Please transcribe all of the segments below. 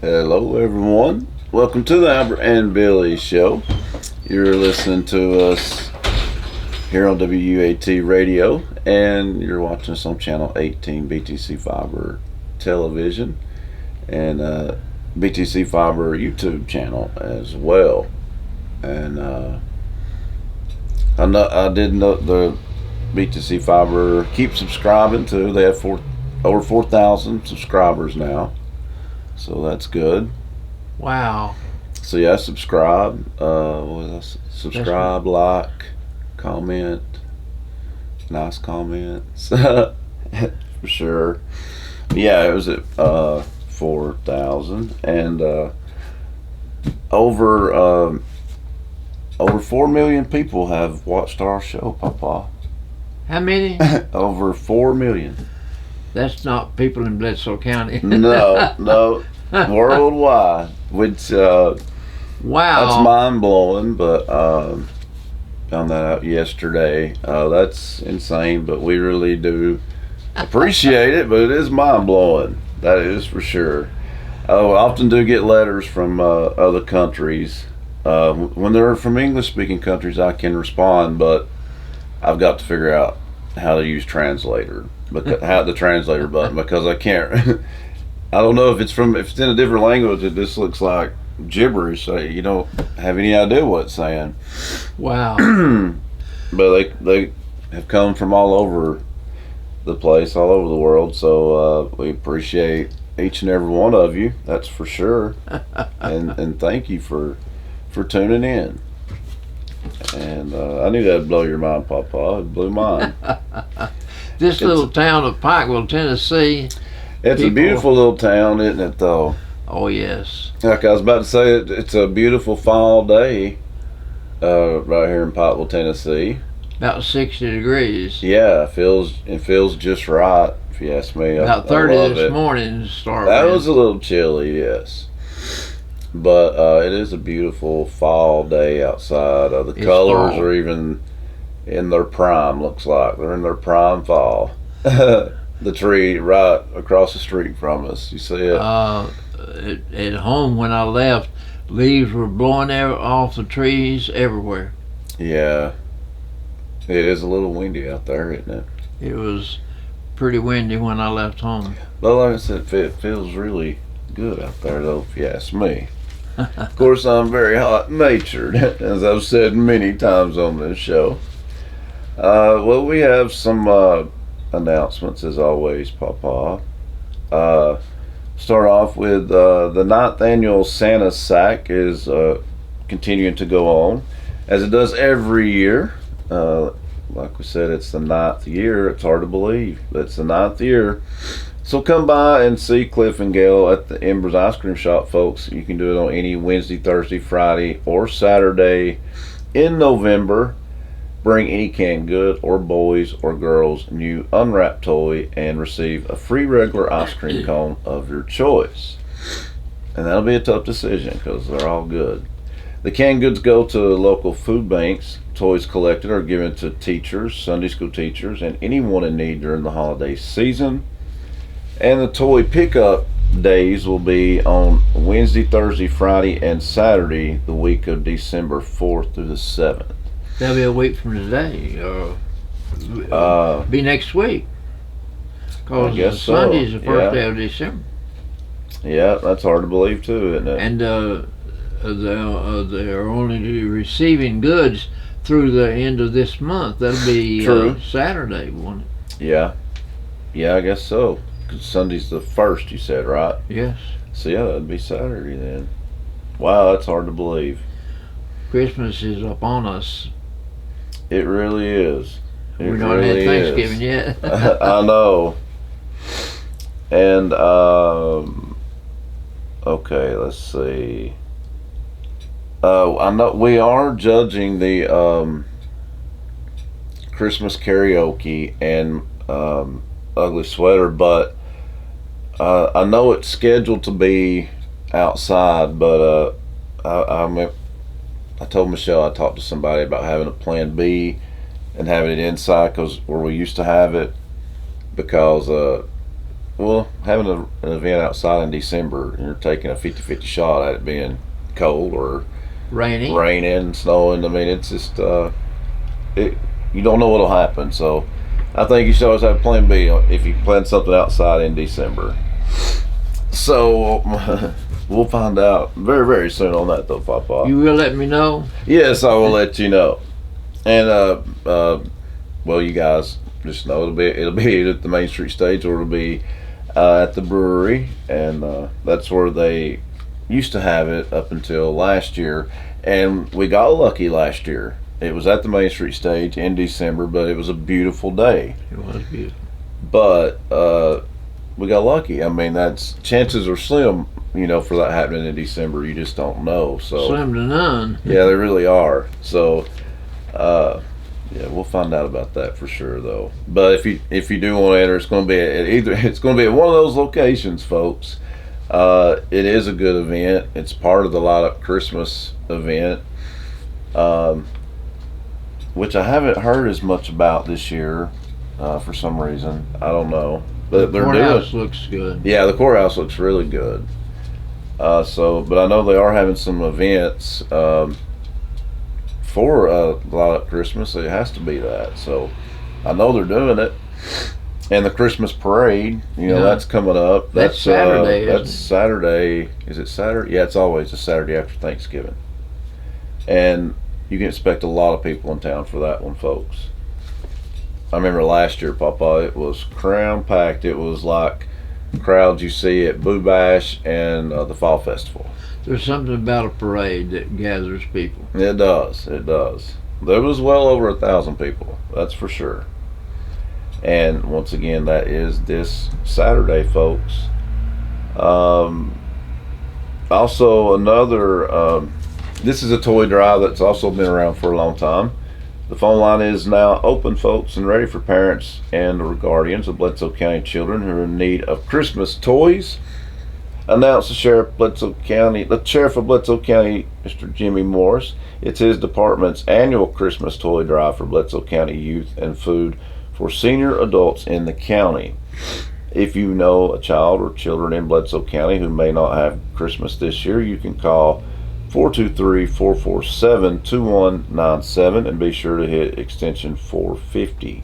Hello, everyone. Welcome to the Albert and Billy Show. You're listening to us here on WUAT Radio, and you're watching us on Channel 18 BTC Fiber Television and BTC Fiber YouTube channel as well. And I did note the BTC Fiber keep subscribing to. They have over 4,000 subscribers now. So that's good. Wow. So yeah, subscribe. Subscribe, like, comment. Nice comments. For sure. Yeah, it was at 4,000. And over 4 million people have watched our show, Papa. How many? Over 4 million. That's not people in Bledsoe County. No. Worldwide, which wow, that's mind blowing. But found that out yesterday. That's insane, but we really do appreciate it. But it is mind blowing. That is for sure. I often do get letters from other countries. When they're from English speaking countries, I can respond, but I've got to figure out how to use translator. How the translator button, because I can't. I don't know if it's in a different language. It just looks like gibberish. So you don't have any idea what it's saying. Wow. But they have come from all over the place, all over the world. So we appreciate each and every one of you. That's for sure. and thank you for tuning in. And I knew that'd blow your mind, Papa. It blew mine. This little town of Pikeville, Tennessee. It's a beautiful little town, isn't it, though? Oh, yes. Like I was about to say, it's a beautiful fall day right here in Pikeville, Tennessee. About 60 degrees. Yeah, it feels just right, if you ask me. About 30 I love this it. morning to start That with. was a little chilly, yes. But it is a beautiful fall day outside. The colors fall. are even in their prime, looks like. They're in their prime fall. The tree right across the street from us. You see it? At home when I left, leaves were blowing off the trees everywhere. Yeah. It is a little windy out there, isn't it? It was pretty windy when I left home. But like I said, it feels really good out there, though, if you ask me. Of course, I'm very hot-natured, as I've said many times on this show. Well, we have some announcements, as always, Papa. Start off with the 9th annual Santa Sack is continuing to go on, as it does every year. Like we said, it's the 9th year. It's hard to believe, but it's the 9th year. So come by and see Cliff and Gail at the Embers Ice Cream Shop, folks. You can do it on any Wednesday, Thursday, Friday, or Saturday in November. Bring any canned good or boys or girls new unwrapped toy and receive a free regular ice cream cone of your choice. And that'll be a tough decision because they're all good. The canned goods go to local food banks. Toys collected are given to teachers, Sunday school teachers, and anyone in need during the holiday season. And the toy pickup days will be on Wednesday, Thursday, Friday, and Saturday, the week of December 4th through the 7th. That'll be a week from today. Be next week. I guess Because Sunday's the so, first yeah. day of December. Yeah, that's hard to believe too, isn't it? And they're only receiving goods through the end of this month. That'll be True. Saturday, won't it? Yeah, I guess so. 'Cause Sunday's the 1st, you said, right? Yes. So yeah, that'd be Saturday then. Wow, that's hard to believe. Christmas is upon us. It really is. We're not had Thanksgiving yet. I know. And okay, let's see. I know we are judging the Christmas karaoke and Ugly Sweater, but I know it's scheduled to be outside, but I told Michelle I talked to somebody about having a plan B and having it inside, because where we used to have it, because Well, having an event outside in December and you're taking a 50-50 shot at it being cold or Rainy. raining, snowing. I mean, it's just you don't know what'll happen. So I think you should always have Plan B if you plan something outside in December. So we'll find out very, very soon on that, though, Papa. You will let me know? Yes, I will let you know. And well, you guys just know it'll be either at the Main Street stage or it'll be at the brewery, and that's where they used to have it up until last year. And we got lucky last year. It was at the Main Street stage in December, but it was a beautiful day. It was beautiful. But we got lucky. I mean, that's chances are slim, for that happening in December. You just don't know. So Slim to none. yeah, they really are. So yeah, we'll find out about that for sure, though. But if you do want to enter, it's going to be at one of those locations, folks. It is a good event. It's part of the Light Up Christmas event, which I haven't heard as much about this year for some reason. I don't know. But The courthouse looks good. Yeah, the courthouse looks really good. But I know they are having some events for Light Up Christmas. It has to be that. So I know they're doing it. And the Christmas parade, that's coming up. That's Saturday. That's Saturday. Is it Saturday? Yeah, it's always a Saturday after Thanksgiving. And you can expect a lot of people in town for that one, folks. I remember last year, Papa, it was cram packed. It was like crowds you see at Boo Bash and the Fall Festival. There's something about a parade that gathers people. It does. It does. There was well over 1,000 people. That's for sure. And once again, that is this Saturday, folks. Also, this is a toy drive that's also been around for a long time. The phone line is now open, folks, and ready for parents and or guardians of Bledsoe County children who are in need of Christmas toys. Announced the Sheriff of Bledsoe County, Mr. Jimmy Morris. It's his department's annual Christmas toy drive for Bledsoe County youth and food for senior adults in the county. If you know a child or children in Bledsoe County who may not have Christmas this year, you can call 423-447-2197 and be sure to hit extension 450.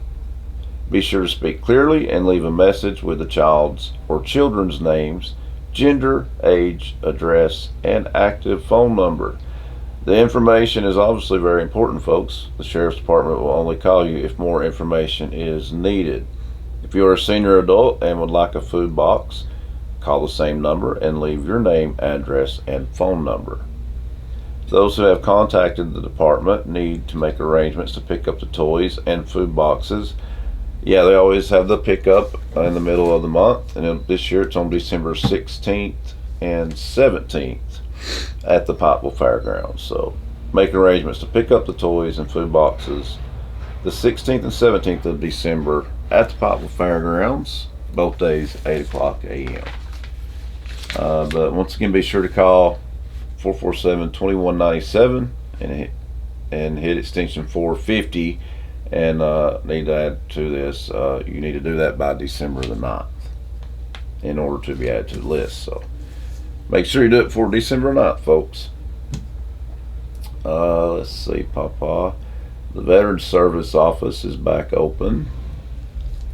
Be sure to speak clearly and leave a message with the child's or children's names, gender, age, address, and active phone number. The information is obviously very important, folks. The Sheriff's Department will only call you if more information is needed. If you are a senior adult and would like a food box, call the same number and leave your name, address, and phone number. Those who have contacted the department need to make arrangements to pick up the toys and food boxes. Yeah, they always have the pickup in the middle of the month, and this year it's on December 16th and 17th at the Pikeville Fairgrounds. So make arrangements to pick up the toys and food boxes the 16th and 17th of December at the Pikeville Fairgrounds, both days 8 o'clock a.m. But once again, be sure to call 447-2197 and hit extension 450. And need to add to this, you need to do that by December the 9th in order to be added to the list. So make sure you do it before December 9th, folks. Let's see, Papa. The Veterans Service Office is back open.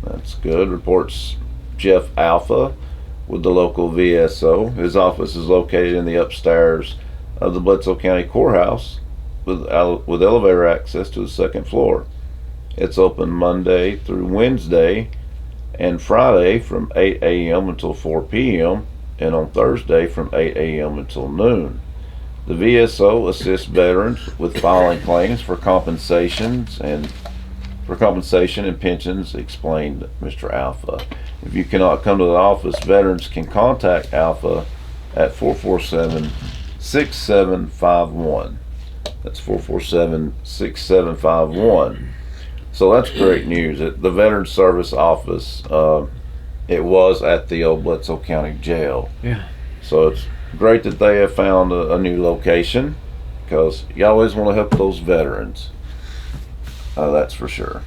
That's good. Reports Jeff Alpha with the local VSO. His office is located in the upstairs of the Bledsoe County Courthouse with elevator access to the second floor. It's open Monday through Wednesday and Friday from 8 a.m. until 4 p.m. and on Thursday from 8 a.m. until noon. The VSO assists veterans with filing claims for compensation and pensions, explained Mr. Alpha. If you cannot come to the office, veterans can contact Alpha at 447-6751. That's 447-6751. So that's great news. The Veterans Service Office, it was at the old Bledsoe County Jail. Yeah. So it's great that they have found a new location, because you always want to help those veterans. That's for sure.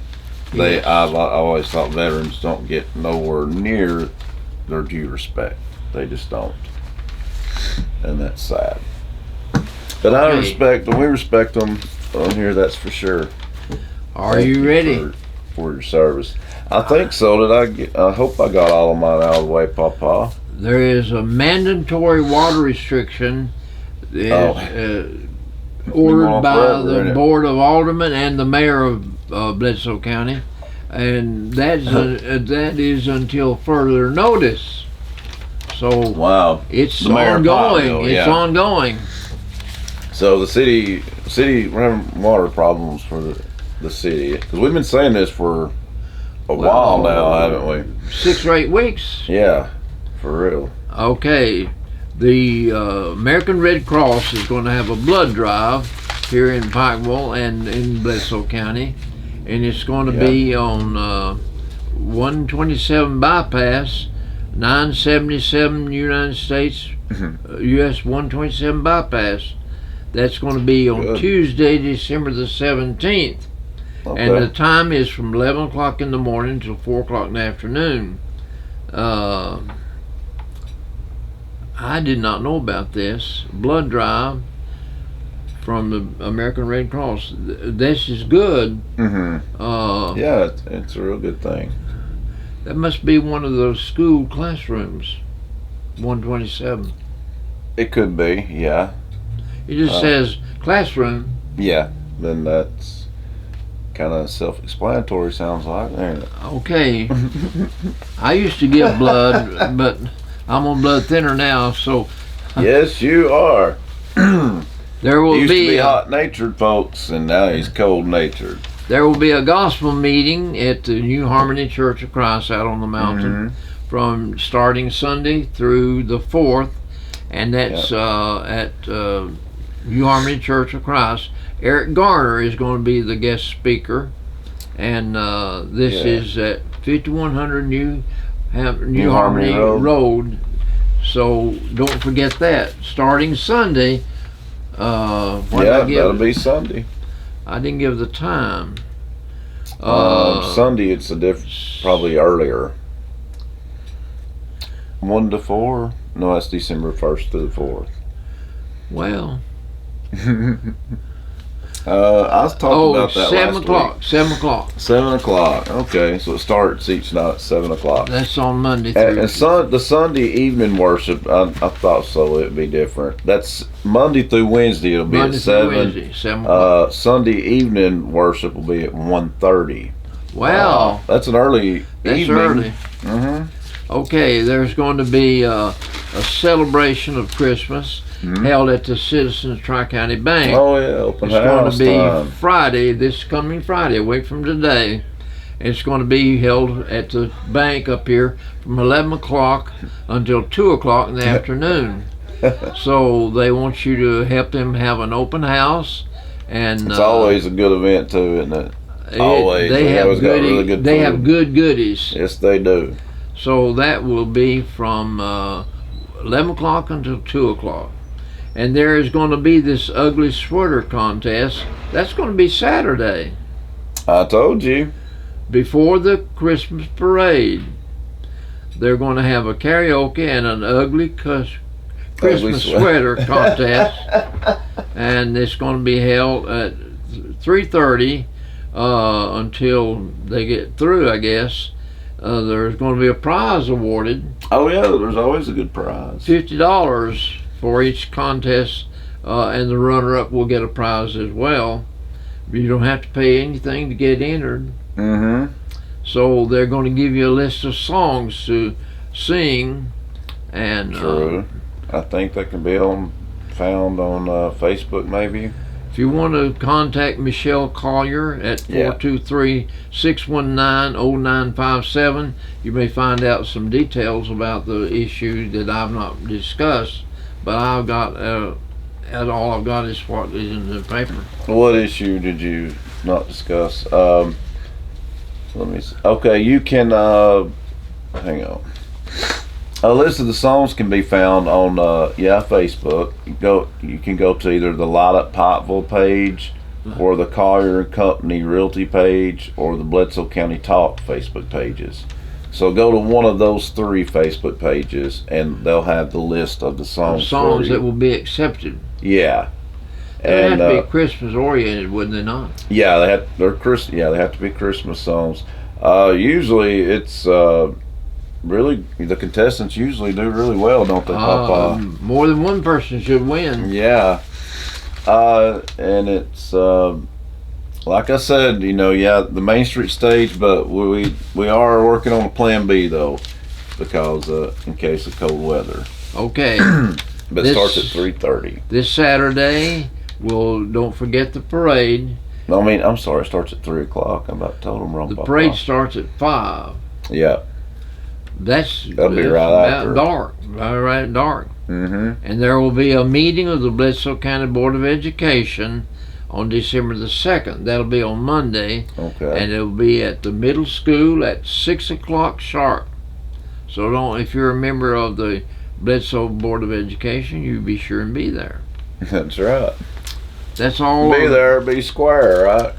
I always thought veterans don't get nowhere near their due respect. They just don't, and that's sad. But we respect them on here. That's for sure. Are you ready for your service? I think so. I hope I got all of mine out of the way, Papa. There is a mandatory water restriction ordered by the Board of Aldermen and the Mayor of Bledsoe County, and that is until further notice. So wow, it's ongoing. It's ongoing. So the city we're having water problems for the city, because we've been saying this for a while now, haven't we? 6 or 8 weeks. Yeah, for real. Okay, the American Red Cross is going to have a blood drive here in Pikeville and in Bledsoe County, and it's going to be on 127 bypass, 977 United States, US 127 bypass. That's going to be on Tuesday, December the 17th. Okay. And the time is from 11 o'clock in the morning till 4 o'clock in the afternoon. I did not know about this blood drive from the American Red Cross. This is good. Yeah, it's a real good thing. That must be one of those school classrooms, 127. It could be, yeah. It just says classroom. Yeah, then that's kind of self-explanatory, sounds like. Okay. I used to give blood, but I'm on blood thinner now, so. Yes, you are. There will he used to be hot-natured, folks, and now he's cold-natured. There will be a gospel meeting at the New Harmony Church of Christ out on the mountain from starting Sunday through the 4th, and that's at New Harmony Church of Christ. Eric Garner is going to be the guest speaker, and this is at 5100 New Harmony Road. So don't forget that. Starting Sunday. That'll be Sunday. I didn't give the time. Sunday, it's probably earlier. 1 to 4. No, that's December 1st to the 4th. Well. I was talking about that 7 last o'clock. week. 7 o'clock. 7 o'clock. Okay, so it starts each night at 7 o'clock. That's on Monday. And the Sunday evening worship, I thought so it'd be different. That's Monday through Wednesday. It'll be Monday at 7. Wednesday, 7 o'clock. Sunday evening worship will be at 1:30. Wow, that's an early evening. Early. Mm-hmm. Okay, there's going to be a celebration of Christmas held at the Citizens Tri-County Bank. Oh yeah, open house. It's going to be Friday, this coming Friday, a week from today. It's going to be held at the bank up here from 11 o'clock until 2 o'clock in the afternoon. So they want you to help them have an open house, and it's always a good event too, isn't it? Always. They have always got really good. They food. have good goodies. Yes, they do. So that will be from 11 o'clock until 2 o'clock. And there is going to be this ugly sweater contest. That's going to be Saturday. I told you. Before the Christmas parade. They're going to have a karaoke and an ugly Christmas sweater contest. And it's going to be held at 3:30 until they get through, I guess. There's going to be a prize awarded. Oh yeah, there's always a good prize. $50 for each contest, and the runner-up will get a prize as well. You don't have to pay anything to get entered. So they're going to give you a list of songs to sing, and true. I think that can be found on Facebook, maybe. If you want to contact Michelle Collier at 423-619-0957, you may find out some details about the issue that I've not discussed, but I've got all I've got is what is in the paper. What issue did you not discuss? Let me see. Okay, you can hang on. A list of the songs can be found on Facebook. You can go to either the Light Up Pikeville page, or the Collier & Company Realty page, or the Bledsoe County Talk Facebook pages. So go to one of those 3 Facebook pages, and they'll have the list of the songs. Songs that will be accepted. Yeah. They And have to be Christmas oriented, wouldn't they not? yeah, they have to be Christmas songs. Usually it's really, the contestants usually do really well, don't they, Papa? More than one person should win. Yeah. And it's like I said, the Main Street stage, but we are working on a plan B though, because in case of cold weather. Okay. But it starts at 3:30. This Saturday, don't forget the parade. No, I mean, I'm sorry, it starts at 3 o'clock. I about told them wrong. The parade starts at 5. Yeah. That'll be right after dark. Right at dark. Mm-hmm. And there will be a meeting of the Bledsoe County Board of Education on December the 2nd. That'll be on Monday. Okay. And it'll be at the middle school at 6 o'clock sharp. So if you're a member of the Bledsoe Board of Education, you be sure and be there. That's right. That's all. Be there, be square, right?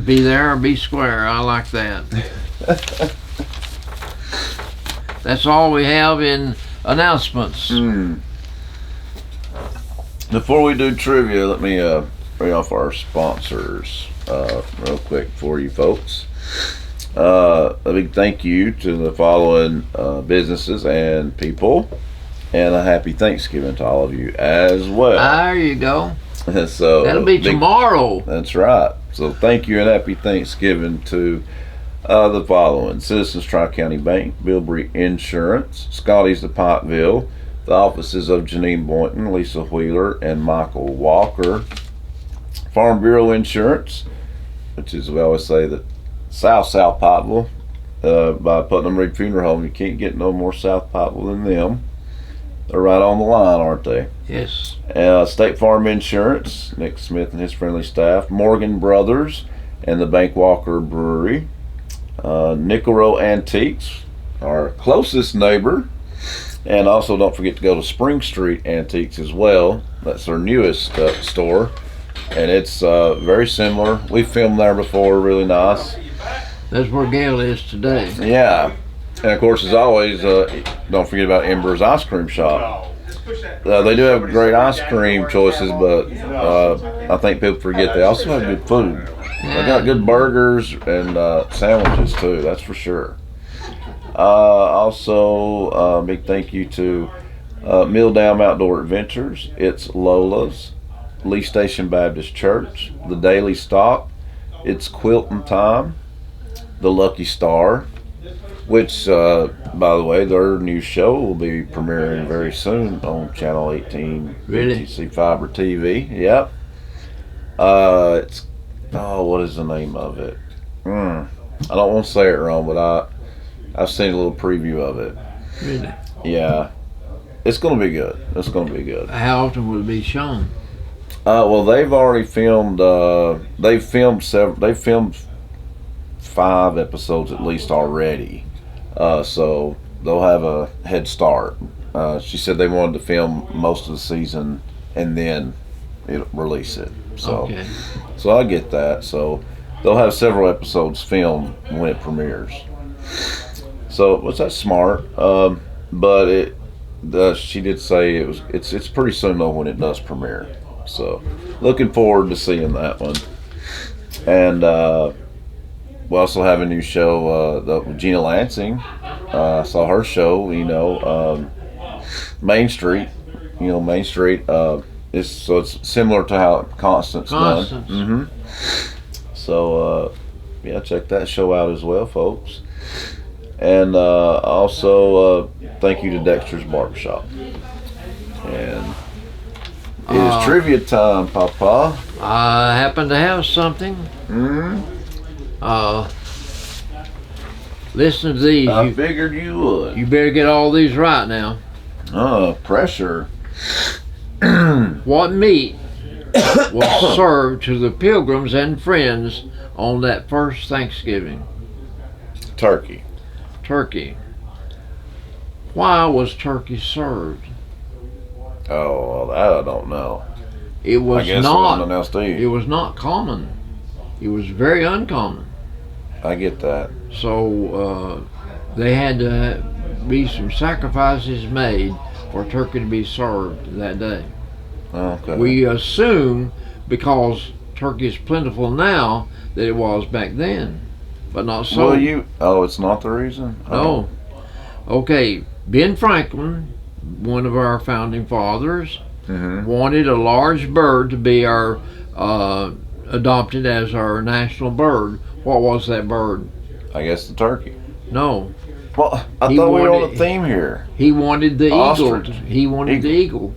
Be there or be square. I like that. That's all we have in announcements. Before we do trivia, let me read off our sponsors real quick for you folks. A big thank you to the following businesses and people, and a happy Thanksgiving to all of you as well. There you go. So that'll be tomorrow. That's right. So thank you and happy Thanksgiving to the following: Citizens Tri-County Bank, Bilbrey Insurance, Scotty's of Pikeville, the offices of Janine Boynton, Lisa Wheeler, and Michael Walker, Farm Bureau Insurance, which is, we always say, that South Pikeville, by Putnam Reed Funeral Home. You can't get no more South Pikeville than them. They're right on the line, aren't they? Yes. State Farm Insurance, Nick Smith and his friendly staff, Morgan Brothers, and the Bank Walker Brewery, Nickel Row Antiques, our closest neighbor, and also don't forget to go to Spring Street Antiques as well. That's their newest store, and it's very similar. We filmed there before, really nice. That's where Gail is today. Yeah. And of course, as always, don't forget about Ember's Ice Cream Shop. They do have great ice cream choices, but I think people forget they also have good food. They got good burgers and sandwiches too, that's for sure. Also, big thank you to Mill Dam Outdoor Adventures, It's Lola's, Lee Station Baptist Church, The Daily Stop, It's Quilting Time, The Lucky Star, which, by the way, their new show will be premiering very soon on Channel 18 Really? BTC Fiber TV. Yep. What is the name of it? I don't want to say it wrong, but I've seen a little preview of it. Really? Yeah. It's going to be good. It's going to be good. How often will it be shown? Well, they've already filmed. They've filmed 5 episodes at least already. So they'll have a head start. She said they wanted to film most of the season and then release it. So I get that. So they'll have several episodes filmed when it premieres. So that's smart. But she did say it's pretty soon though when it does premiere. So looking forward to seeing that one. And we also have a new show with Gina Lansing. I saw her show, Main Street. Main Street. It's similar to how Constance done. Mm-hmm. So check that show out as well, folks. And also thank you to Dexter's Barbershop. And it is trivia time, Papa. I happen to have something. Listen to these. I figured you would. You better get all these right now. Pressure. What meat was served to the pilgrims and friends on that first Thanksgiving? Turkey. Turkey. Why was turkey served? Oh, well, that I don't know. It was I guess not. Something else to eat. It was not common. It was very uncommon. I get that. So They had to be some sacrifices made for turkey to be served that day. Okay. We assume because turkey is plentiful now that it was back then, but not so. Well, it's not the reason? No. Okay, Ben Franklin, one of our founding fathers, wanted a large bird to be our adopted as our national bird. What was that bird? I guess the turkey. No. Well, I thought we were on a theme here. He wanted the Ostrich. eagle. He wanted the eagle.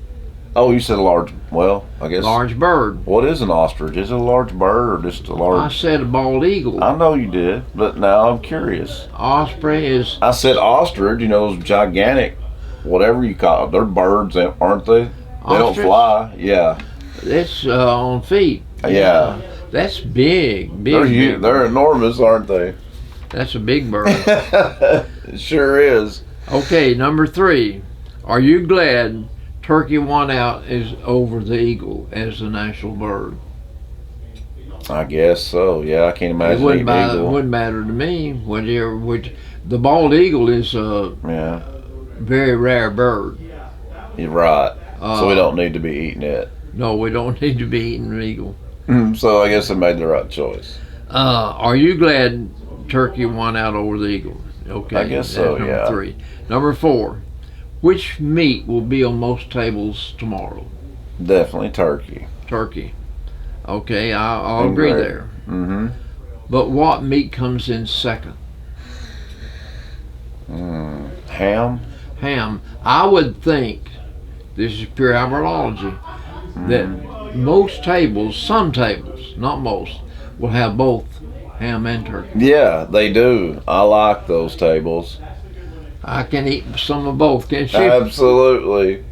Oh, you said a large. Well, I guess. Large bird. What is an ostrich? Is it a large bird or just a large? I said a bald eagle. I know you did, but now I'm curious. Osprey is. I said ostrich. You know those gigantic, whatever you call them. They're birds, aren't they? They don't Ostrich? fly. Yeah. It's on feet. Yeah. That's big. They're Big. huge. They're enormous, aren't they? That's a big bird. It sure is. Okay, number 3. Are you glad turkey won out over the eagle as the national bird? I guess so. Yeah, I can't It imagine wouldn't, eating eagle. wouldn't matter to me. The bald eagle is a Yeah, very rare bird. you're right. So we Uh, don't need to be eating it. No, we don't need to be eating an eagle. So I guess I made the right choice. Are you glad turkey won out over the eagle? Okay, I guess that's so, number yeah. 3. Number 4. Which meat will be on most tables tomorrow? Definitely turkey. Turkey. Okay, I'll And agree gravy. there. Mm-hmm. But what meat comes in second? Ham. Ham. I would think, this is pure Albertology, that most tables, some tables, not most, will have both ham and turkey. Yeah, they do. I like those tables. I can eat some of both, can't you? Absolutely.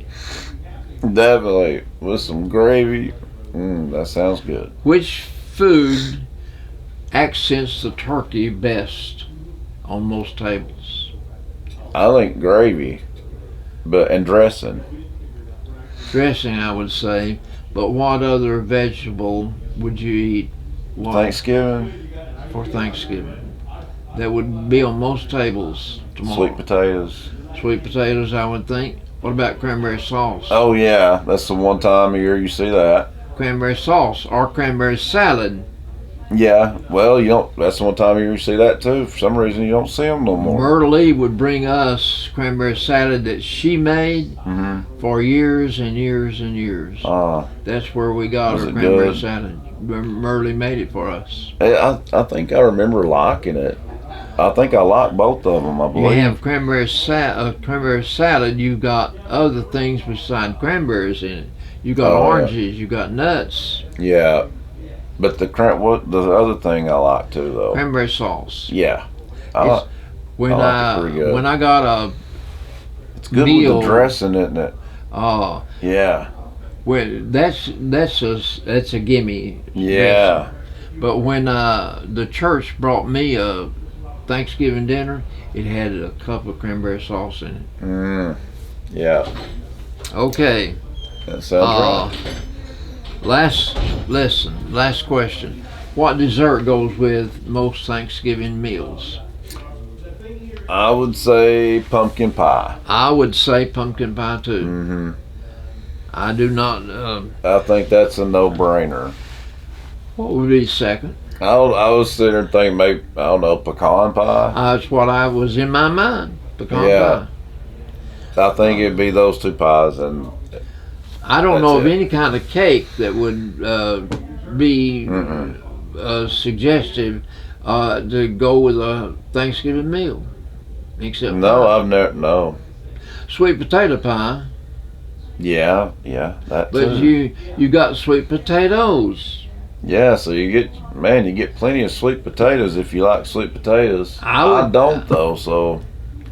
Definitely. With some gravy. That sounds good. Which food accents the turkey best on most tables? I think gravy, and dressing. Dressing, I would say. But what other vegetable would you eat Thanksgiving, for Thanksgiving? That would be on most tables tomorrow. sweet potatoes. Sweet potatoes, I would think. What about cranberry sauce? Oh yeah, that's the one time a year you see that. Cranberry sauce or cranberry salad. Yeah, well, you don't. That's the one time of year you see that too. For some reason, you don't see them no more. Myrtle Lee would bring us cranberry salad that she made for years and years and years. That's where we got Was our it cranberry good? salad. Myrtle Lee made it for us. I think I remember liking it. I think I like both of them. I You believe. have cranberry salad. You've got other things besides cranberries in it. You got oranges. You got nuts. Yeah, but the other thing I like too though. Cranberry sauce. Yeah, When I like it pretty good. when I got a it's good meal, with the dressing, isn't it? Yeah, when that's a gimme. yeah. But when the church brought me a Thanksgiving dinner, it had a cup of cranberry sauce in it. Yeah, Okay. that sounds right. Last question. What dessert goes with most Thanksgiving meals? I would say pumpkin pie. I would say pumpkin pie too. Mm-hmm. I do not. I think that's a no-brainer. What would be second? I was sitting there thinking maybe, I don't know, pecan pie. That's what I was in my mind. Pecan Yeah. pie. I think it'd be those two pies, and I don't know of That's it. any kind of cake that would be suggestive to go with a Thanksgiving meal. Except no, pie. I've never, no. Sweet potato pie, Yeah, that but too. you got sweet potatoes. Yeah, so you get plenty of sweet potatoes if you like sweet potatoes. I would- don't though, so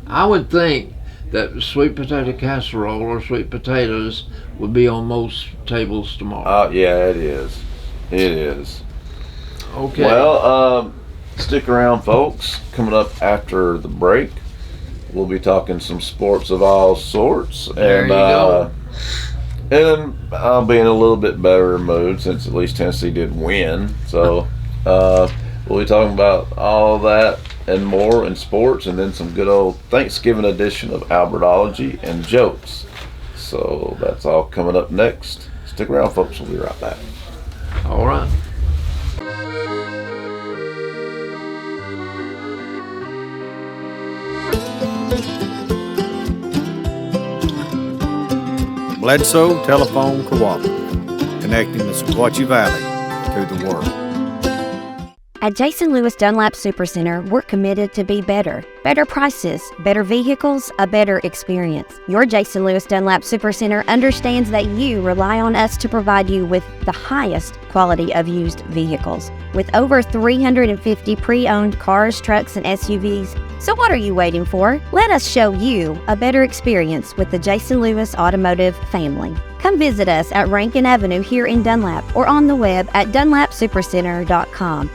I would think that sweet potato casserole or sweet potatoes would be on most tables tomorrow. yeah, it is. It is. Okay. Well, stick around, folks. Coming up after the break, we'll be talking some sports of all sorts, There and you go. and I'll be in a little bit better mood since at least Tennessee did win. So we'll be talking about all that and more in sports, and then some good old Thanksgiving edition of Albertology and jokes. So that's all coming up next. Stick around, folks. We'll be right back. All right. Bledsoe Telephone Cooperative, connecting the Sequatchie Valley to the world. At Jason Lewis Dunlap Supercenter, we're committed to be better. Better prices, better vehicles, a better experience. Your Jason Lewis Dunlap Supercenter understands that you rely on us to provide you with the highest quality of used vehicles. With over 350 pre-owned cars, trucks, and SUVs. So what are you waiting for? Let us show you a better experience with the Jason Lewis Automotive family. Come visit us at Rankin Avenue here in Dunlap or on the web at dunlapsupercenter.com.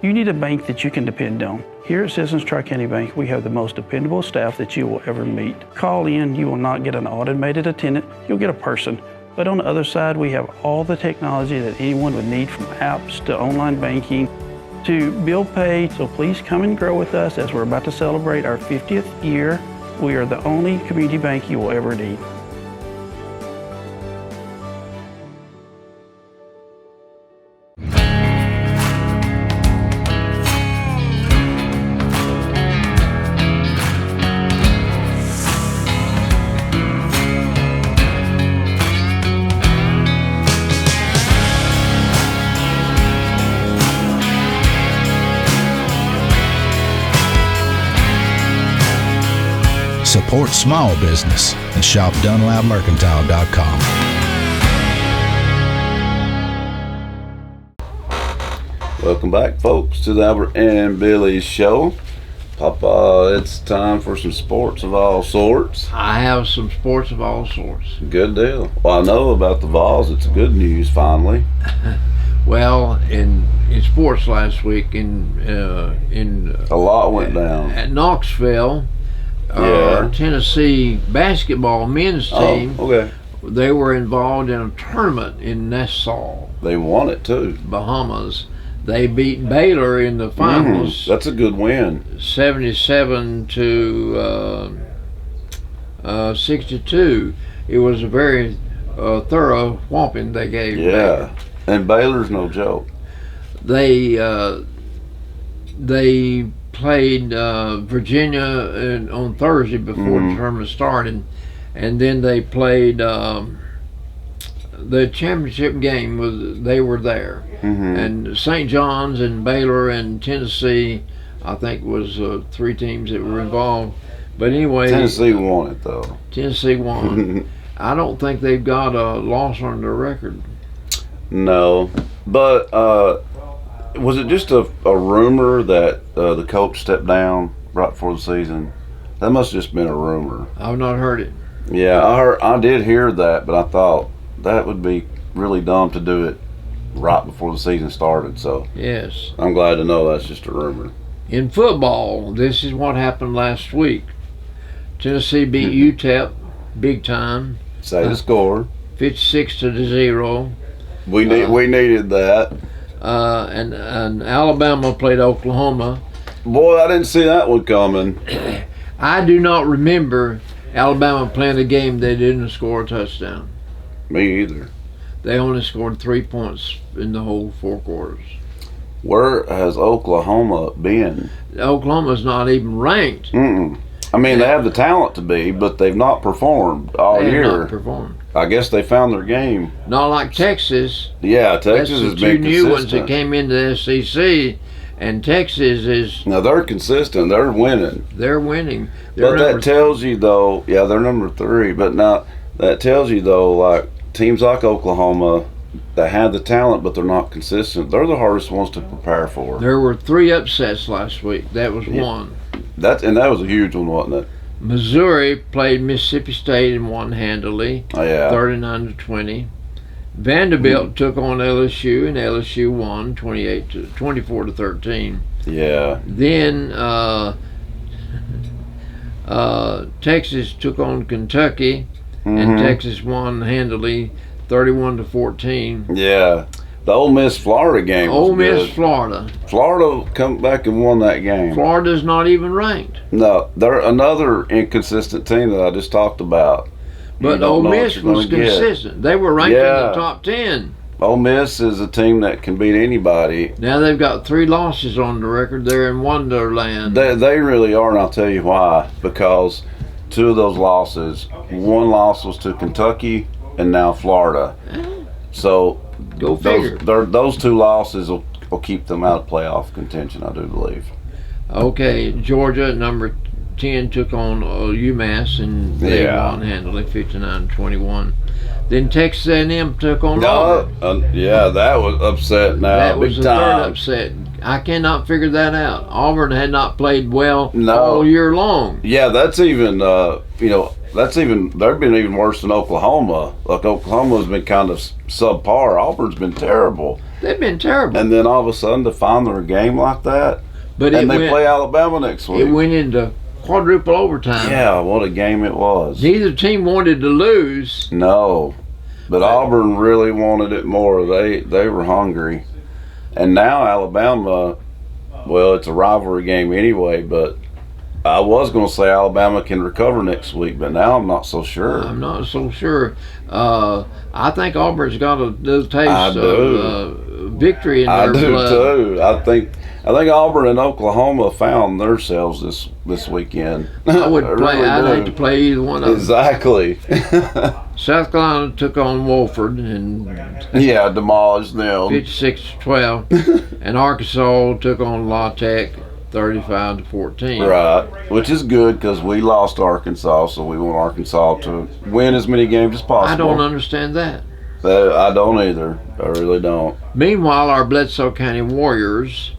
You need a bank that you can depend on. Here at Citizens Tri-County Bank, we have the most dependable staff that you will ever meet. Call in, you will not get an automated attendant, you'll get a person. But on the other side, we have all the technology that anyone would need, from apps to online banking to bill pay. So please come and grow with us as we're about to celebrate our 50th year. We are the only community bank you will ever need. Support small business and shop DunlapMercantile.com. Welcome back, folks, to the Albert and Billy Show. Papa, it's time for some sports of all sorts. I have some sports of all sorts. Good deal. Well, I know about the Vols. It's good news, finally. Well, in sports last week, A lot went down. at Knoxville, Tennessee basketball men's team, okay. they were involved in a tournament in Nassau, They won it, too. Bahamas. They beat Baylor in the finals, That's a good win. 77 to 62. It was a very thorough whomping they gave Yeah. Baylor. And Baylor's no joke. They played Virginia on Thursday before the tournament started, and then they played the championship game. They were there, and St. John's and Baylor and Tennessee, I think, was 3 teams that were involved. But anyway, Tennessee won it, though. Tennessee won. I don't think they've got a loss on their record. No, but was it just a rumor that the coach stepped down right before the season? That must have just been a rumor. I've not heard it. Yeah, I did hear that, but I thought that would be really dumb to do it right before the season started. So Yes. I'm glad to know that's just a rumor. In football, this is what happened last week. Tennessee beat UTEP big time, Say the score. 56-0. We needed that. And Alabama played Oklahoma. Boy, I didn't see that one coming. I do not remember Alabama playing a game they didn't score a touchdown. Me either. They only scored 3 points in the whole 4 quarters. Where has Oklahoma been? Oklahoma's not even ranked. I mean, they have the talent to be, but they've not performed all They have year. not performed. I guess they found their game. Not like Texas. Yeah, That's Texas the has 2 been new ones consistent. that came into the SEC, and Texas is Now they're consistent. They're winning. they're winning. They're But that tells you, though, yeah, they're number 3. But now that tells you, though, like teams like Oklahoma, they have the talent, but they're not consistent. They're the hardest ones to prepare for. There were 3 upsets last week. That was one. That was a huge one, wasn't it? Missouri played Mississippi State and won handily, Oh, yeah. 39-20. Vanderbilt took on LSU, and LSU won 24-13. Yeah. Then Texas took on Kentucky, and Texas won handily, 31-14. Yeah. The Ole Miss Florida game was Ole Miss, good. Florida. Florida come back and won that game. Florida's not even ranked. No, they're another inconsistent team that I just talked about. But Ole Miss was consistent. They were ranked in the top 10. Ole Miss is a team that can beat anybody. Now they've got 3 losses on the record. They're in Wonderland. They really are, and I'll tell you why. Because 2 of those losses, one loss was to Kentucky and now Florida. So Go figure. Those 2 losses will keep them out of playoff contention, I do believe. Okay, Georgia, number 10, took on UMass, and they won handily, 59-21. Then Texas A&M took on Auburn. That was upset now. That was big the time. third upset. I cannot figure that out. Auburn had not played well No. all year long. Yeah, that's even, they've been even worse than Oklahoma. Like, Oklahoma's been kind of subpar. Auburn's been terrible. They've been terrible. And then all of a sudden to find their game like that. But and they play Alabama next week. It went into quadruple overtime. Yeah, what a game it was. Neither team wanted to lose. No. But Auburn really wanted it more. They were hungry. And now Alabama, well, it's a rivalry game anyway, but I was going to say Alabama can recover next week, but now I'm not so sure. I'm not so sure. I think Auburn's got a little taste of victory in their blood. I do too. I think Auburn and Oklahoma found themselves this weekend. I'd hate to play either one of them. Exactly. South Carolina took on Wofford and demolished them 56-12, and Arkansas took on La Tech 35-14. Right, which is good because we lost Arkansas, so we want Arkansas to win as many games as possible. I don't understand that. I don't either. I really don't. Meanwhile, our Bledsoe County Warriors,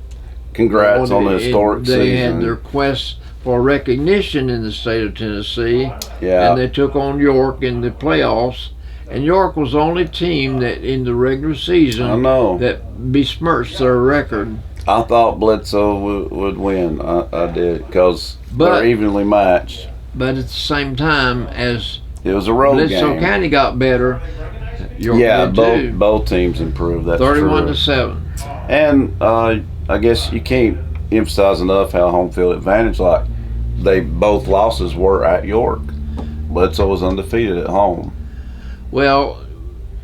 congrats on the historic season. They had their quest for recognition in the state of Tennessee, and they took on York in the playoffs. And York was the only team that in the regular season that besmirched their record. I thought Bledsoe would win. I did, because they're evenly matched. But at the same time, as it was a road Bledsoe game. County got better, York did too. both teams improved. That's 31-7. And I guess you can't emphasize enough how home field advantage. Like both losses were at York. Bledsoe was undefeated at home. Well,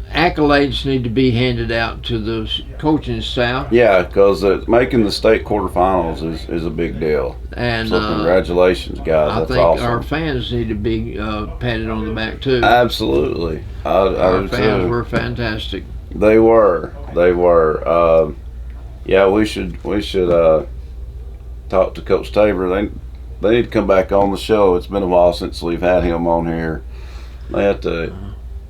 accolades need to be handed out to the coaching staff. Yeah, because making the state quarterfinals is a big deal. And so congratulations, guys. I That's think awesome. our fans need to be patted on the back too. Absolutely, our fans were fantastic. They were. We should talk to Coach Tabor. They need to come back on the show. It's been a while since we've had him on here. They have to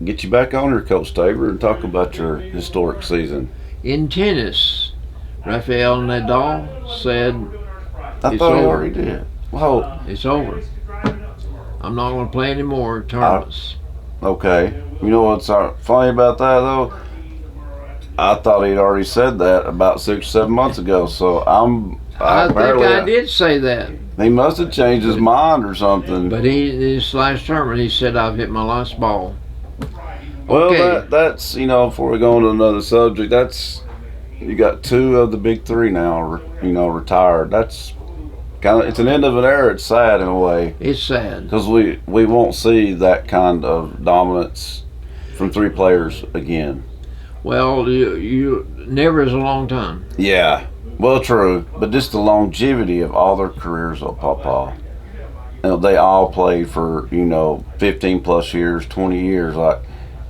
get you back on here, Coach Tabor, and talk about your historic season. In tennis, Rafael Nadal said, I thought he already did. Whoa. It's over. I'm not going to play any more tournaments. Okay. You know what's funny about that, though? I thought he'd already said that about 6 or 7 months ago, so I think I did say that. He must have changed his mind or something. But this last tournament, he said, I've hit my last ball. Well, that's, before we go on to another subject, you got 2 of the big 3 now, retired. That's it's an end of an era. It's sad in a way. It's sad. Because we won't see that kind of dominance from 3 players again. Well, you never is a long time. Yeah. Well, true. But just the longevity of all their careers, Papa. They all played for, 15 plus years, 20 years.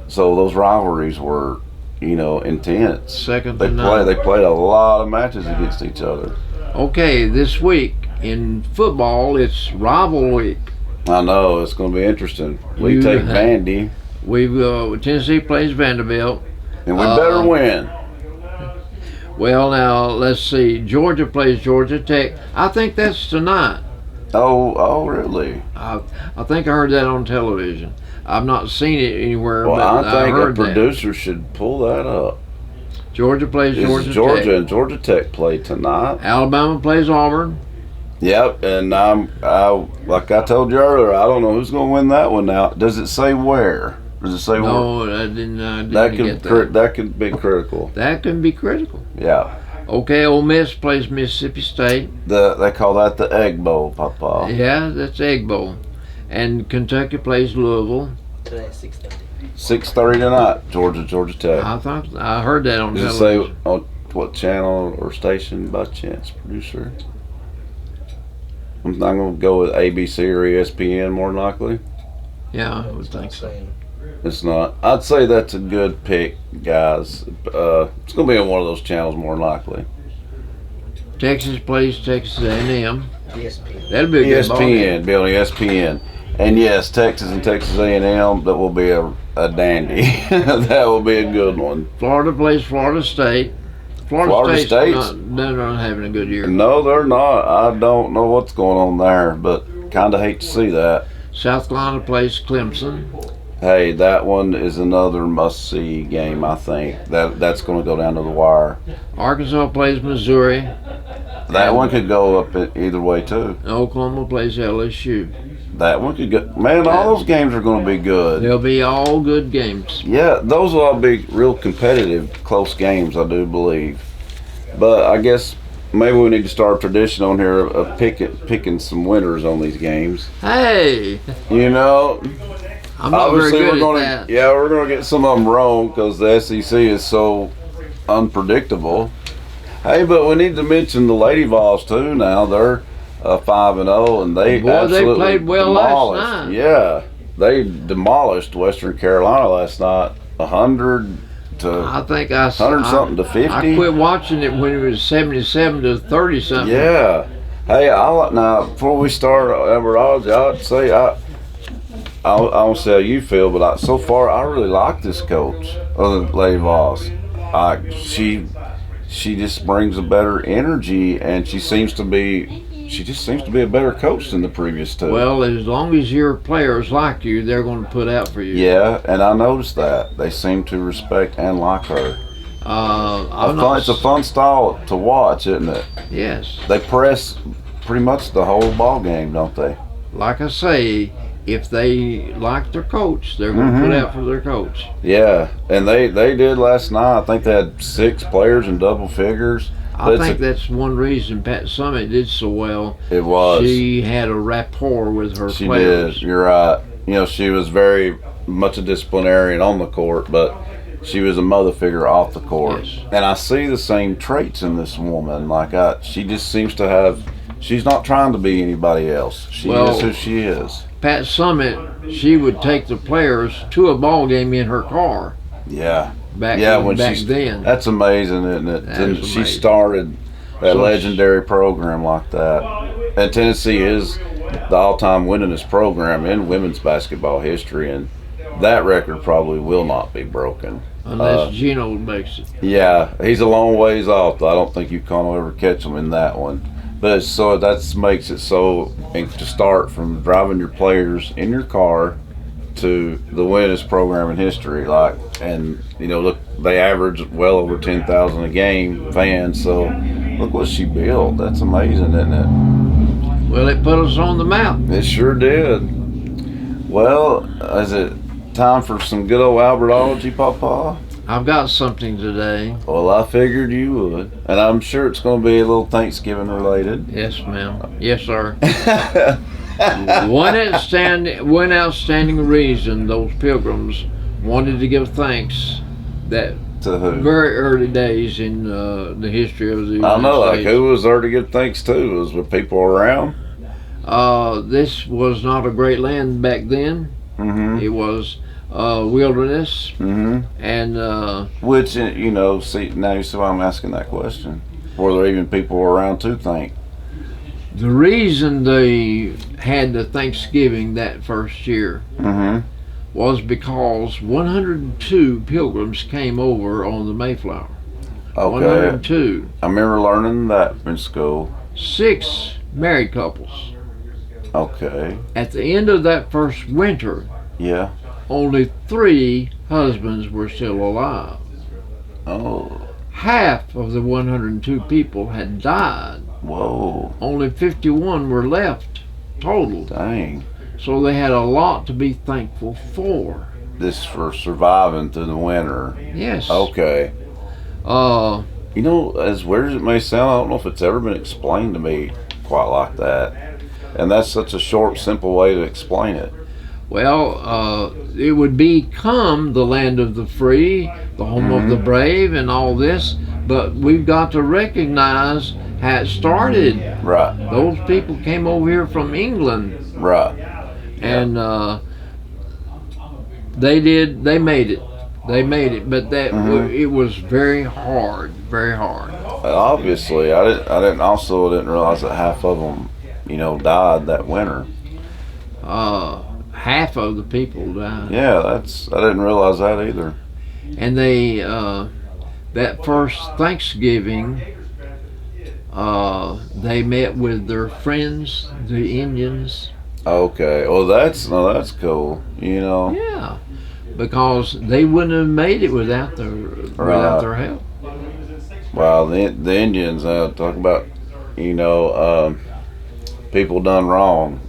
So those rivalries were, intense. Second to none. They played a lot of matches against each other. Okay, this week in football, it's rival week. I know, it's going to be interesting. We take Vandy. Tennessee plays Vanderbilt. And we better win. Well, now, let's see. Georgia plays Georgia Tech. I think that's tonight. Oh, really? I think I heard that on television. I've not seen it anywhere, well, but I think heard a producer should pull that up. Georgia plays Georgia Tech. And Georgia Tech play tonight. Alabama plays Auburn. Yep, and like I told you earlier, I don't know who's going to win that one now. Does it say where? Does it say No, I didn't that get could that. that could be critical? That can be critical. Yeah. Okay, Ole Miss plays Mississippi State. They call that the Egg Bowl, Papa. Yeah, that's Egg Bowl. And Kentucky plays Louisville. Today at 6:30. 6:30 tonight, Georgia Tech. I heard that on Does it television. say on what channel or station by chance, producer? I'm going to go with ABC or ESPN more than likely. Yeah, I would think so. It's not. I'd say that's a good pick, guys. It's going to be on one of those channels more than likely. Texas plays Texas A&M. ESPN. That'll be a good ball game. ESPN, be on ESPN. And yes, Texas and Texas A&M, that will be a dandy. That will be a good one. Florida plays Florida State. Florida State's they're not having a good year. No, they're not. I don't know what's going on there, but kind of hate to see that. South Carolina plays Clemson. Hey, that one is another must-see game, I think. That's going to go down to the wire. Arkansas plays Missouri. That one could go up either way, too. Oklahoma plays LSU. That one could go. Man, all those games are going to be good. They'll be all good games. Yeah, those will all be real competitive, close games, I do believe. But I guess maybe we need to start a tradition on here of picking some winners on these games. Hey, You know, I'm not very obviously good we're going at to that. we're going to get some of them wrong because the SEC is so unpredictable. Hey, but we need to mention the Lady Vols too. Now they're 5-0, and they Boy, they absolutely played well demolished. last night. Yeah, they demolished Western Carolina last night, 100 to I think 100 something to 50. I quit watching it when it was 77 to 30 something. Yeah. Hey, now before we start, Albert, I'd say I don't say how you feel, but so far I really like this coach of the Lady Vols. She just brings a better energy, and she just seems to be a better coach than the previous two. Well, as long as your players like you, they're going to put out for you. Yeah, and I noticed that they seem to respect and like her. It's a fun style to watch, isn't it? Yes. They press pretty much the whole ball game, don't they? Like I say, if they like their coach, they're going to put out for their coach. Yeah, and they did last night. I think they had 6 players in double figures. I think that's one reason Pat Summitt did so well. It was. She had a rapport with her She players. did. You're right. You know, she was very much a disciplinarian on the court, but she was a mother figure off the court. Yes. And I see the same traits in this woman. She just seems to have. She's not trying to be anybody else. She is who she is. Pat Summitt, she would take the players to a ball game in her car. Yeah. Back then. That's amazing, isn't it? That And is she amazing. started that So legendary program like that. And Tennessee is the all-time winningest program in women's basketball history, and that record probably will not be broken. Unless Gino makes it. Yeah, he's a long ways off. I don't think you can ever catch him in that one. But that makes it so, and to start from driving your players in your car to the winningest program in history, and look, they average well over 10,000 a game fans. So look what she built. That's amazing, isn't it? Well, it put us on the map. It sure did. Well, is it time for some good old Albertology, Papa? I've got something today. Well, I figured you would, and I'm sure it's going to be a little Thanksgiving related. Yes, ma'am. Yes, sir. One outstanding reason those pilgrims wanted to give thanks that To who? very early days in the history of the United I know, like States. who was there to give thanks to? Was with people around? This was not a great land back then. Mm-hmm. It was wilderness, Mm-hmm. and Which, see, now you see why I'm asking that question. Were there even people around to thank? the reason they had the Thanksgiving that first year Mm-hmm. was because 102 pilgrims came over on the Mayflower. Okay. 102. I remember learning that in school. 6 married couples. Okay. At the end of that first winter, Yeah. only 3 husbands were still alive. Oh. Half of the 102 people had died. Whoa. Only 51 were left total. Dang. So they had a lot to be thankful for. this for surviving through the winter. Yes. Okay. Uh, You know, as weird as it may sound, I don't know if it's ever been explained to me quite like that. And that's such a short, simple way to explain it. well, it would become the land of the free, the home of the brave, and all this. But we've got to recognize how it started. Right. Those people came over here from England, Right. and they made it. They made it, but it was very hard, very hard. Obviously, I didn't realize that half of them, died that winter. Half of the people died. Yeah, I didn't realize that either. And they that first Thanksgiving, they met with their friends, the Indians. Okay. Well, that's cool. Yeah, because they wouldn't have made it without their help. Wow, the Indians talk about people done wrong.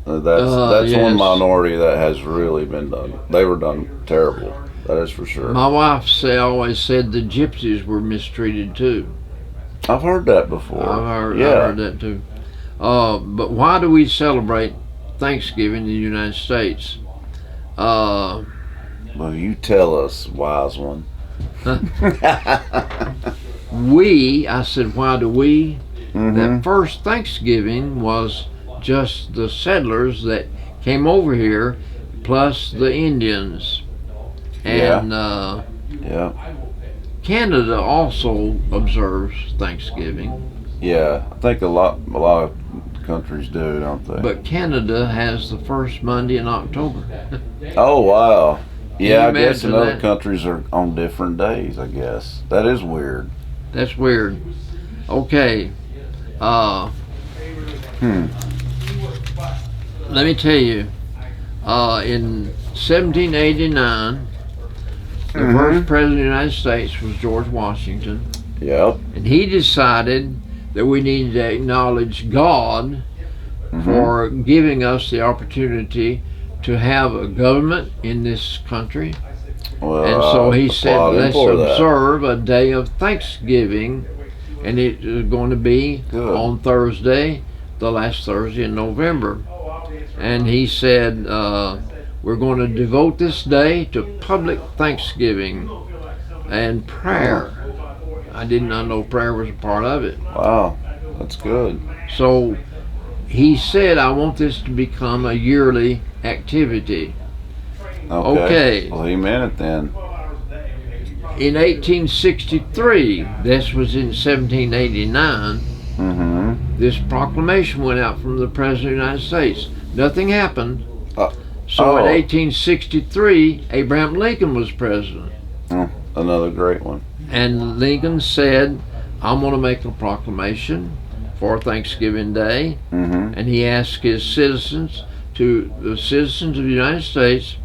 That's yes. one minority that has really been done. They were done terrible. That is for sure. My wife always said the gypsies were mistreated too. I've heard that before. I've heard that too. But why do we celebrate Thanksgiving in the United States? Well, you tell us, wise one. I said, why do we? That first Thanksgiving was just the settlers that came over here, plus the Indians. And Yeah. Canada also observes Thanksgiving. Yeah, I think a lot of countries do, don't they? But Canada has the first Monday in October. Oh, wow. Yeah, I guess imagine in other that? countries are on different days, I guess. That is weird. That's weird. Okay. Let me tell you, in 1789, the first president of the United States was George Washington, Yep. and he decided that we needed to acknowledge God for giving us the opportunity to have a government in this country. Well, And so he said, applaud him let's for that. observe a day of Thanksgiving, and it is going to be Good. on Thursday, the last Thursday in November. And he said, we're going to devote this day to public thanksgiving and prayer. I did not know prayer was a part of it. Wow, that's good. So he said, I want this to become a yearly activity. Okay. Well, he meant it then. In 1863, this was in 1789, this proclamation went out from the President of the United States. Nothing happened. So in 1863, Abraham Lincoln was president. Another great one. And Lincoln said, I'm going to make a proclamation for Thanksgiving Day. And he asked the citizens of the United States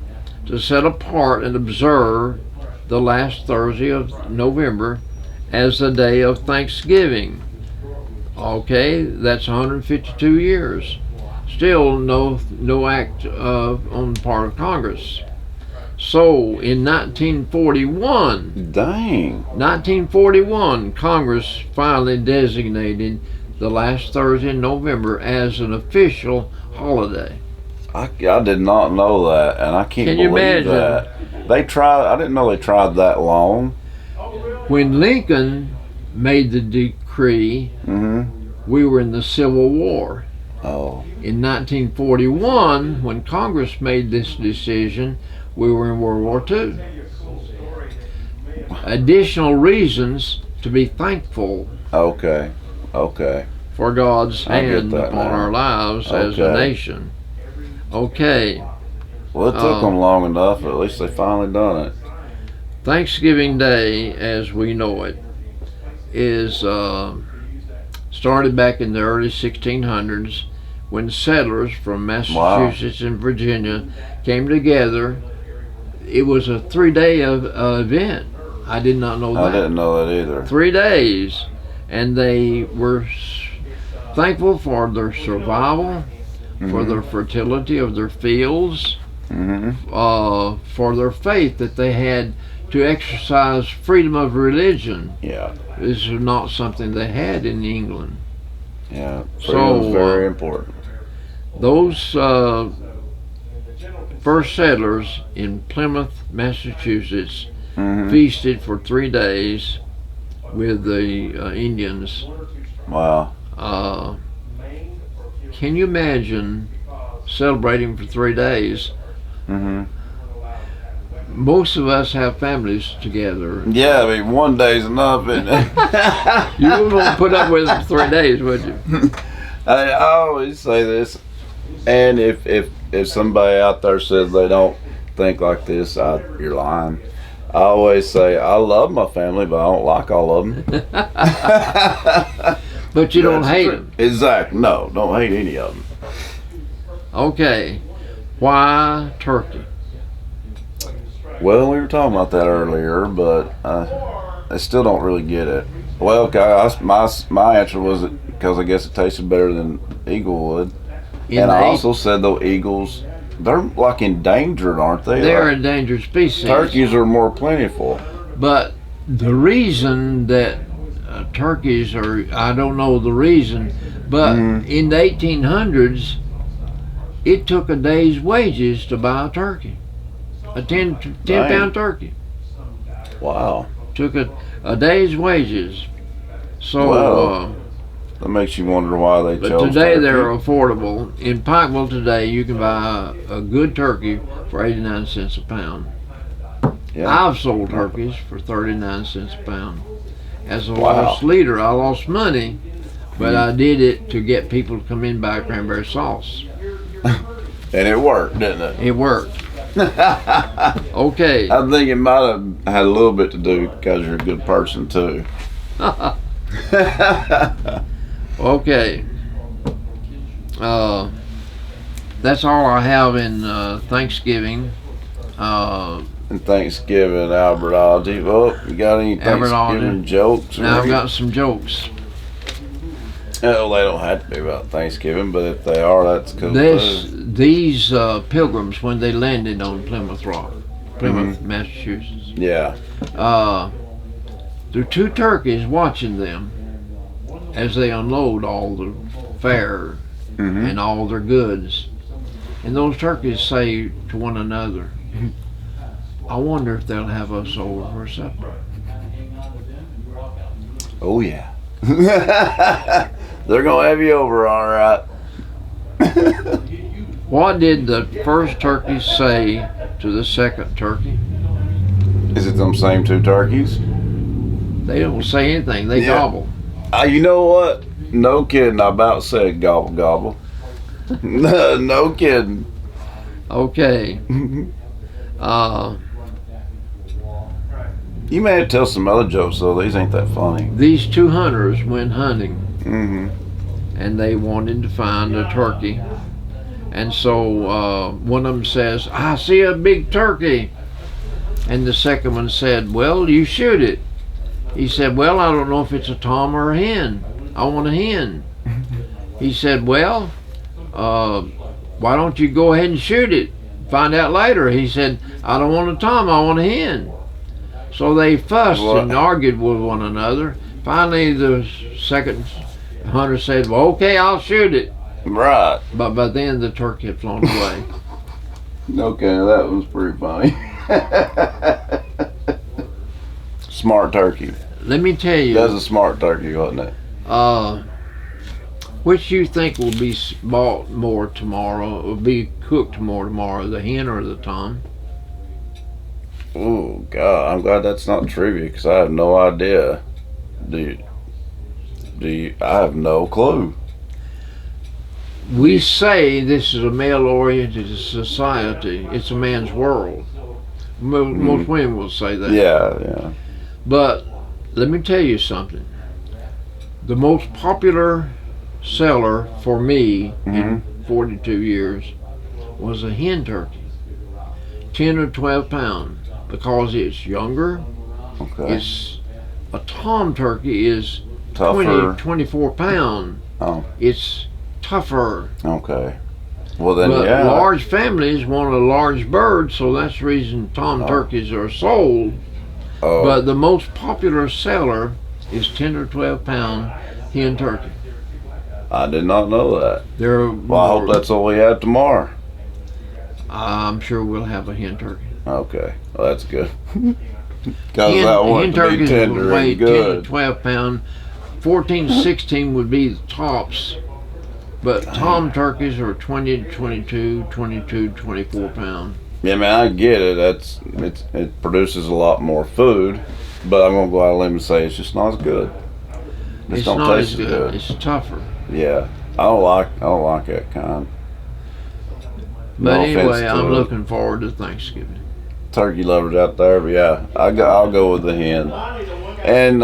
to set apart and observe the last Thursday of November as the day of Thanksgiving. Okay, that's 152 years. Still no act on the part of Congress. So in 1941, Congress finally designated the last Thursday in November as an official holiday. I did not know that, and I can't Can you believe imagine? that. They tried. I didn't know they tried that long. When Lincoln made the decree, we were in the Civil War. Oh, In 1941, when Congress made this decision, we were in World War II. Additional reasons to be thankful okay. for God's I get hand that upon now. our lives as a Okay. nation. Okay, Well, it took them long enough, but at least they finally done it. Thanksgiving Day, as we know it, is started back in the early 1600s when settlers from Massachusetts and Virginia came together. It was a 3-day event. I did not know that. I didn't know that either. 3 days, and they were thankful for their survival, for the fertility of their fields, for their faith, that they had to exercise freedom of religion. Yeah. This is not something they had in England. Yeah. Freedom's very important. Those first settlers in Plymouth, Massachusetts, feasted for 3 days with the Indians. Wow. Can you imagine celebrating for 3 days? Most of us have families together. Yeah, I mean, 1 day's enough, isn't it? You wouldn't put up with it for 3 days, would you? I always say this, and if somebody out there says they don't think like this, you're lying. I always say I love my family, but I don't like all of them. But you don't That's hate true. them. Exactly. No, don't hate any of them. Okay, why turkey? Well, we were talking about that earlier, but I still don't really get it. Well, okay, my answer was because I guess it tasted better than eagle would. And I also said, though, eagles, they're like endangered, aren't they? They're like, endangered species. turkeys are more plentiful. But the reason that turkeys are, I don't know the reason, but in the 1800s, it took a day's wages to buy a turkey. A 10 pound turkey. Wow. Took a day's wages. So, Wow. That makes you wonder why they but chose today turkey. they're affordable. In Pikeville today, you can buy a good turkey for 89 cents a pound. Yeah. I've sold turkeys for 39 cents a pound. As a Wow. lost leader, I lost money, but I did it to get people to come in buy cranberry sauce. And it worked, didn't it? It worked. Okay. I think it might have had a little bit to do because you're a good person, too. Okay. That's all I have in Thanksgiving. And Thanksgiving, Albert Algie. Oh, you got any Albert Thanksgiving Algie. jokes? Now I've Rick? got some jokes. Well, they don't have to be about Thanksgiving, but if they are, that's cool. These pilgrims, when they landed on Plymouth Rock, Plymouth, Massachusetts, Yeah. there are 2 turkeys watching them as they unload all the fare and all their goods. And those turkeys say to one another, I wonder if they'll have us over for supper. Oh, yeah. They're going to have you over, all right. What did the first turkey say to the second turkey? Is it them same 2 turkeys? They don't say anything. They Yeah. gobble. You know what? No kidding. I about said gobble gobble. No kidding. Okay. You may have to tell some other jokes, though. These ain't that funny. These 2 hunters went hunting, Mm-hmm. and they wanted to find a turkey. And so one of them says, I see a big turkey. And the second one said, well, you shoot it. He said, well, I don't know if it's a tom or a hen. I want a hen. He said, well, why don't you go ahead and shoot it? Find out later. He said, I don't want a tom, I want a hen. So they fussed and argued with one another. Finally, the second hunter said, well, okay, I'll shoot it. Right. But by then, the turkey had flown away. Okay, that was pretty funny. Smart turkey. Let me tell you, That's a smart turkey, wasn't it? which you think will be bought more tomorrow, will be cooked more tomorrow, the hen or the tom? Oh, God. I'm glad that's not trivia because I have no idea. Do you? I have no clue. We say this is a male-oriented society. It's a man's world. Most women will say that. Yeah. But let me tell you something. The most popular seller for me in 42 years was a hen turkey, 10 or 12 pound, because it's younger. Okay. It's a tom turkey is Tougher. 24 pound. Oh, It's tougher. okay. Well, then, But yeah. large families want a large bird, so that's the reason tom turkeys are sold. Oh, But the most popular seller is 10 or 12 pound hen turkey. I did not know that. They're Well, I hope that's all we have tomorrow. I'm sure we'll have a hen turkey. Okay, well, that's good. Because I want Hen it to be turkeys tender would weigh and 10 to good. 12 pound. 14 to 16 would be the tops. But tom turkeys are 20 to 22, 22 to 24 pound. Yeah, man, I get it. It produces a lot more food, but I'm gonna go out on a limb and say it's just not as good. It It's don't not taste as good. It's tougher. Yeah, I don't like that kind. But No offense anyway, to I'm it. looking forward to Thanksgiving. Turkey lovers out there, but yeah, I'll go with the hen. And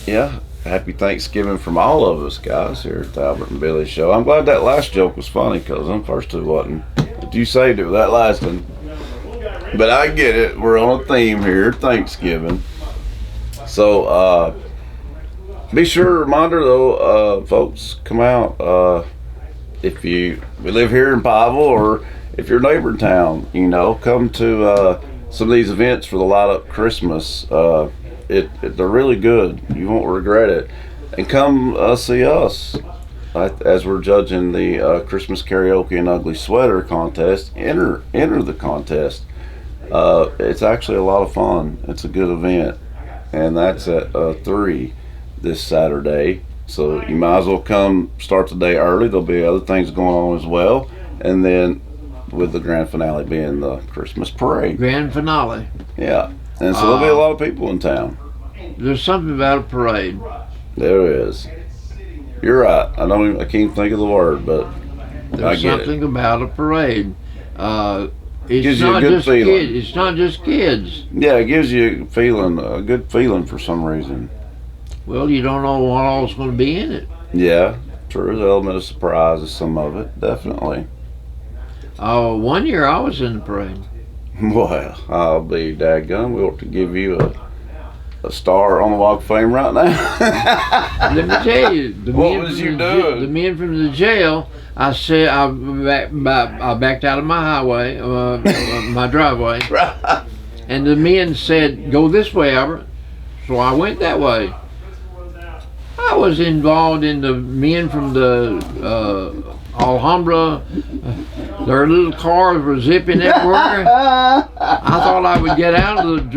yeah, happy Thanksgiving from all of us guys here at the Albert and Billy Show. I'm glad that last joke was funny because them first two wasn't. But you saved it with that last one. But I get it. We're on a theme here, Thanksgiving. So be sure, reminder though, folks, come out. If we live here in Pineville, or if you're neighboring town, come to some of these events for the light up Christmas. They're really good. You won't regret it. And come see us as we're judging the Christmas karaoke and ugly sweater contest. Enter the contest. It's actually a lot of fun. It's a good event, and that's at 3 this Saturday. So you might as well come start the day early. There'll be other things going on as well, and then with the grand finale being the Christmas parade. Grand finale. Yeah, and so there'll be a lot of people in town. There's something about a parade. There is. You're right. I can't think of the word, but I There's get something it. about a parade. It's Gives you a not good just feeling. kids. It's not just kids. Yeah, it gives you a good feeling for some reason. Well, you don't know what all's going to be in it. Yeah, true. The element of surprise is some of it, definitely. 1 year I was in the parade. Well, I'll be daggone. We ought to give you a star on the Walk of Fame right now. Let me tell you, What was you doing? The men from the jail. I said I backed out of my highway, my driveway, and the men said, "Go this way, Albert." So I went that way. I was involved in the men from the Alhambra. Their little cars were zipping everywhere. I thought I would get out of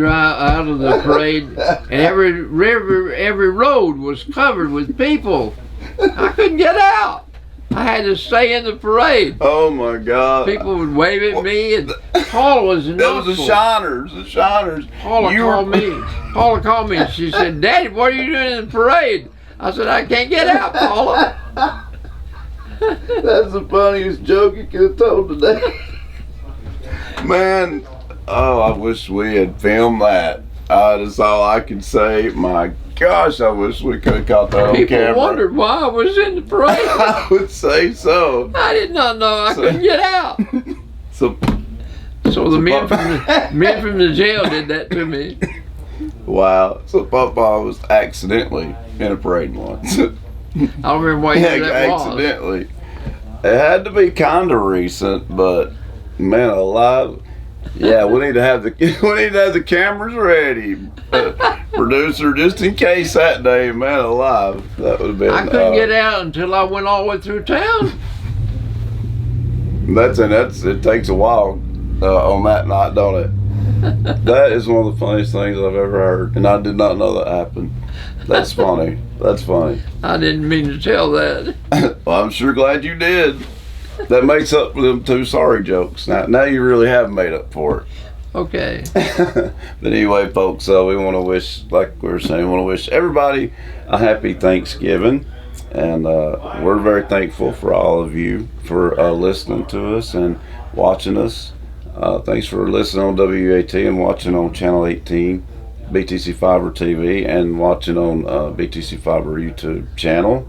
the parade, and every road was covered with people. I couldn't get out. I had to stay in the parade. Oh my God! People would wave at me, and Paula was in That was the Shiners. The Shiners. Paula called me, and she said, "Daddy, what are you doing in the parade?" I said, "I can't get out, Paula." That's the funniest joke you could have told today. Man, I wish we had filmed that. That's all I can say. My gosh, I wish we could have caught that on People camera. wondered why I was in the parade. I would say so. I did not know I couldn't get out. So, So the men from the jail did that to me. wow. So Papa was accidentally in a parade once. I don't remember what year that was. Accidentally. It had to be kind of recent, but man alive. Yeah, we need to have the cameras ready, producer, just in case that day. Man alive, that would have been. I couldn't get out until I went all the way through town. It takes a while on that night, don't it? That is one of the funniest things I've ever heard, and I did not know that happened. That's funny. That's funny. I didn't mean to tell that. Well, I'm sure glad you did. That makes up for them two sorry jokes. Now you really have made up for it. Okay. But anyway, folks, we want to wish, like we were saying, we want to wish everybody a happy Thanksgiving. And we're very thankful for all of you for listening to us and watching us. Thanks for listening on WAT and watching on Channel 18, BTC Fiber TV, and watching on BTC Fiber YouTube channel.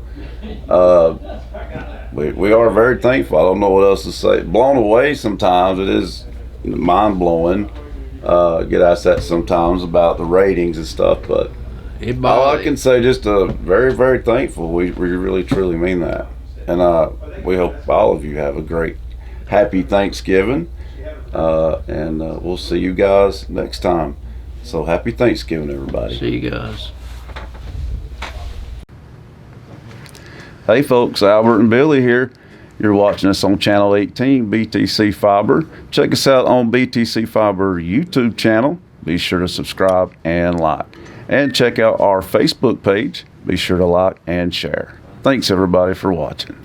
We are very thankful. I don't know what else to say. Blown away sometimes. It is mind-blowing. Get asked that sometimes about the ratings and stuff, but all I can say, just very, very thankful. We really, truly mean that. And we hope all of you have a great, happy Thanksgiving. And we'll see you guys next time. So happy Thanksgiving, everybody. See you guys. Hey folks, Albert and Billy here. You're watching us on Channel 18, BTC Fiber. Check us out on BTC Fiber YouTube channel. Be sure to subscribe and like. And check out our Facebook page. Be sure to like and share. Thanks everybody for watching.